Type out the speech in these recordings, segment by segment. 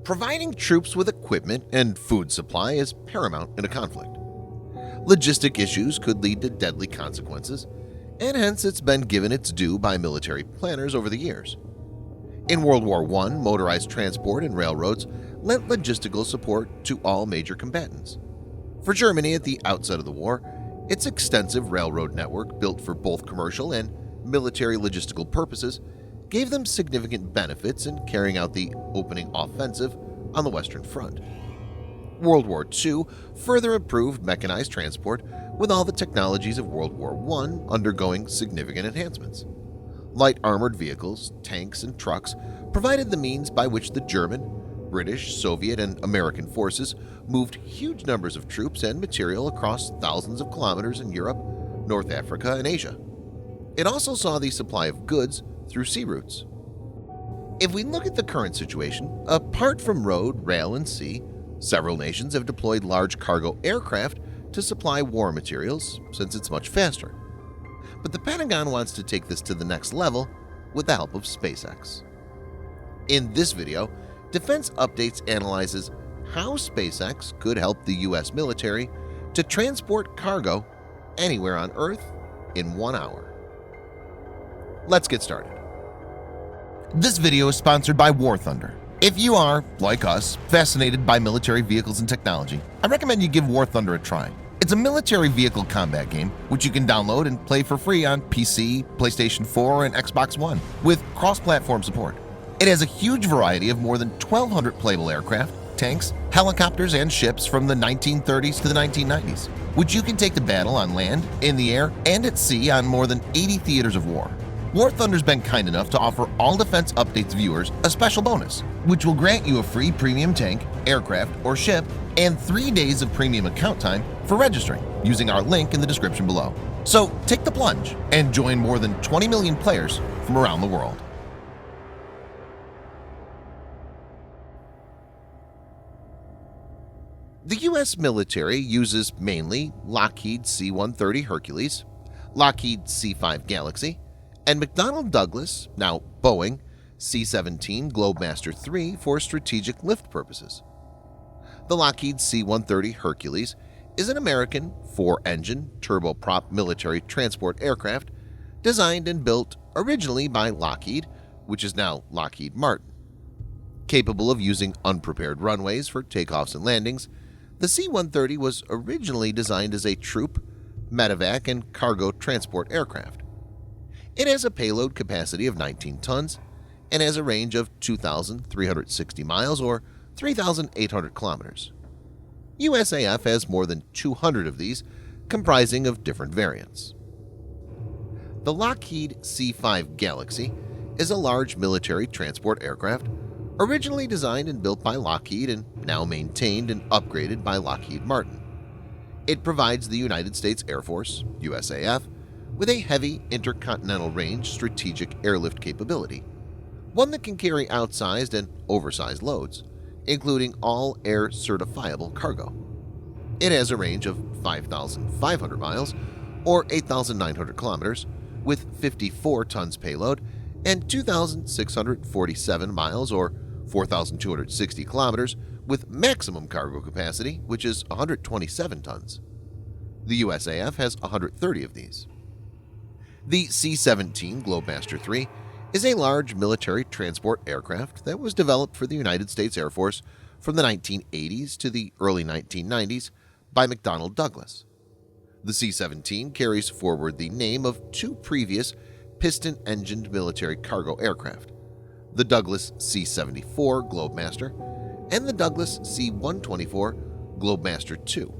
Providing troops with equipment and food supply is paramount in a conflict. Logistic issues could lead to deadly consequences, and hence it's been given its due by military planners over the years. In World War I, motorized transport and railroads lent logistical support to all major combatants. For Germany at the outset of the war, its extensive railroad network built for both commercial and military logistical purposes gave them significant benefits in carrying out the opening offensive on the Western Front. World War II further improved mechanized transport with all the technologies of World War I undergoing significant enhancements. Light armored vehicles, tanks, and trucks provided the means by which the German, British, Soviet, and American forces moved huge numbers of troops and material across thousands of kilometers in Europe, North Africa, and Asia. It also saw the supply of goods through sea routes. If we look at the current situation, apart from road, rail, and sea, several nations have deployed large cargo aircraft to supply war materials since it's much faster. But the Pentagon wants to take this to the next level with the help of SpaceX. In this video, Defense Updates analyzes how SpaceX could help the U.S. military to transport cargo anywhere on Earth in 1 hour. Let's get started. This video is sponsored by War Thunder. If you are, like us, fascinated by military vehicles and technology, I recommend you give War Thunder a try. It's a military vehicle combat game which you can download and play for free on PC, PlayStation 4, and Xbox One with cross-platform support. It has a huge variety of more than 1,200 playable aircraft, tanks, helicopters, and ships from the 1930s to the 1990s, which you can take to battle on land, in the air, and at sea on more than 80 theaters of war. War Thunder's been kind enough to offer all Defense Updates viewers a special bonus, which will grant you a free premium tank, aircraft, or ship, and 3 days of premium account time for registering using our link in the description below. So take the plunge and join more than 20 million players from around the world. The U.S. military uses mainly Lockheed C-130 Hercules, Lockheed C-5 Galaxy, and McDonnell Douglas, now Boeing, C-17 Globemaster III for strategic lift purposes. The Lockheed C-130 Hercules is an American 4-engine turboprop military transport aircraft designed and built originally by Lockheed, which is now Lockheed Martin. Capable of using unprepared runways for takeoffs and landings, the C-130 was originally designed as a troop, medevac, and cargo transport aircraft. It has a payload capacity of 19 tons and has a range of 2,360 miles or 3,800 kilometers. USAF has more than 200 of these, comprising of different variants. The Lockheed C-5 Galaxy is a large military transport aircraft originally designed and built by Lockheed and now maintained and upgraded by Lockheed Martin. It provides the United States Air Force, USAF, with a heavy intercontinental range strategic airlift capability, one that can carry outsized and oversized loads, including all air certifiable cargo. It has a range of 5,500 miles or 8,900 kilometers with 54 tons payload and 2,647 miles or 4,260 kilometers with maximum cargo capacity, which is 127 tons. The USAF has 130 of these. The C-17 Globemaster III is a large military transport aircraft that was developed for the United States Air Force from the 1980s to the early 1990s by McDonnell Douglas. The C-17 carries forward the name of two previous piston-engined military cargo aircraft, the Douglas C-74 Globemaster and the Douglas C-124 Globemaster II.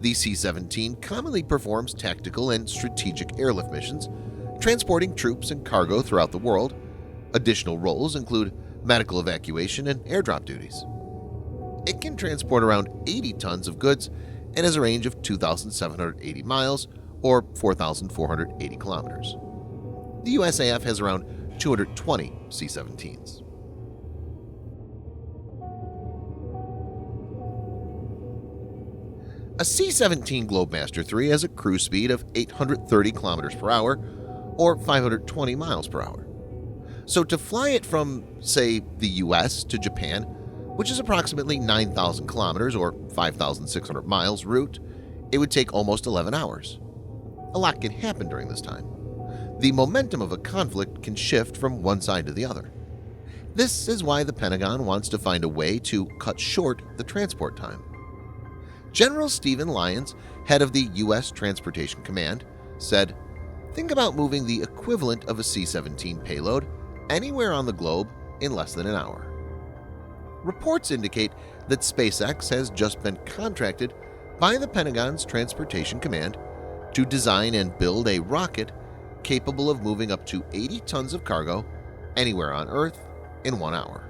The C-17 commonly performs tactical and strategic airlift missions, transporting troops and cargo throughout the world. Additional roles include medical evacuation and airdrop duties. It can transport around 80 tons of goods and has a range of 2,780 miles or 4,480 kilometers. The USAF has around 220 C-17s. A C-17 Globemaster III has a cruise speed of 830 kilometers per hour or 520 miles per hour. So to fly it from, say, the US to Japan which is approximately 9,000 kilometers or 5,600 miles route, it would take almost 11 hours. A lot can happen during this time. The momentum of a conflict can shift from one side to the other. This is why the Pentagon wants to find a way to cut short the transport time. General Stephen Lyons, head of the U.S. Transportation Command, said, "Think about moving the equivalent of a C-17 payload anywhere on the globe in less than an hour." Reports indicate that SpaceX has just been contracted by the Pentagon's Transportation Command to design and build a rocket capable of moving up to 80 tons of cargo anywhere on Earth in 1 hour.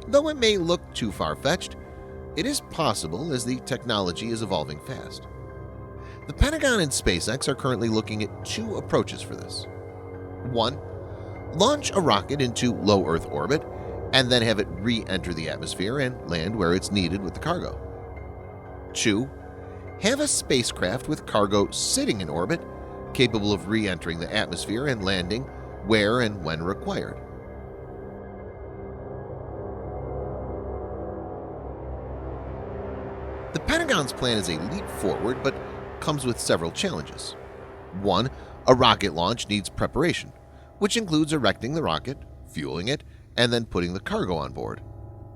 Though it may look too far-fetched, it is possible as the technology is evolving fast. The Pentagon and SpaceX are currently looking at two approaches for this. 1. Launch a rocket into low Earth orbit and then have it re-enter the atmosphere and land where it's needed with the cargo. 2. Have a spacecraft with cargo sitting in orbit capable of re-entering the atmosphere and landing where and when required. The Pentagon's plan is a leap forward but comes with several challenges. 1. A rocket launch needs preparation, which includes erecting the rocket, fueling it, and then putting the cargo on board.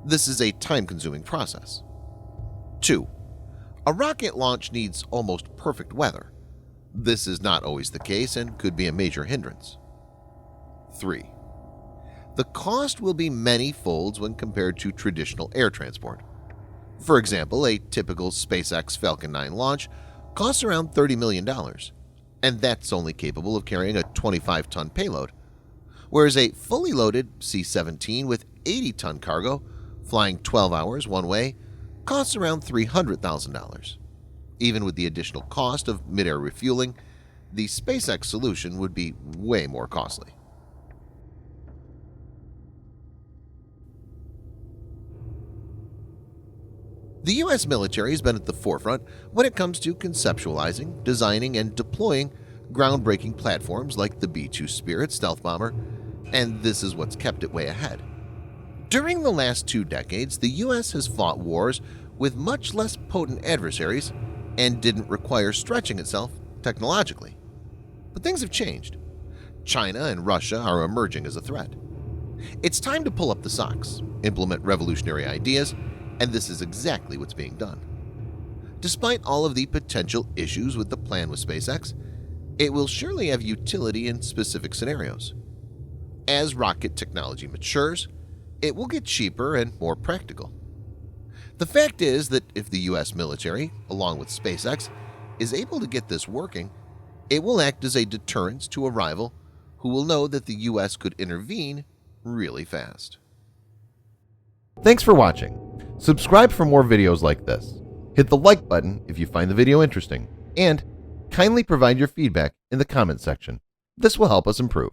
This is a time-consuming process. 2. A rocket launch needs almost perfect weather. This is not always the case and could be a major hindrance. 3. The cost will be many folds when compared to traditional air transport. For example, a typical SpaceX Falcon 9 launch costs around $30 million, and that's only capable of carrying a 25-ton payload, whereas a fully loaded C-17 with 80-ton cargo flying 12 hours one way costs around $300,000. Even with the additional cost of mid-air refueling, the SpaceX solution would be way more costly. The U.S. military has been at the forefront when it comes to conceptualizing, designing, and deploying groundbreaking platforms like the B-2 Spirit stealth bomber, and this is what's kept it way ahead. During the last 2 decades, the U.S. has fought wars with much less potent adversaries and didn't require stretching itself technologically. But things have changed. China and Russia are emerging as a threat. It's time to pull up the socks, implement revolutionary ideas, and this is exactly what's being done. Despite all of the potential issues with the plan with SpaceX, it will surely have utility in specific scenarios. As rocket technology matures, it will get cheaper and more practical. The fact is that if the U.S. military, along with SpaceX, is able to get this working, it will act as a deterrent to a rival who will know that the U.S. could intervene really fast. Thanks for watching. Subscribe for more videos like this. Hit the like button if you find the video interesting, and kindly provide your feedback in the comment section. This will help us improve.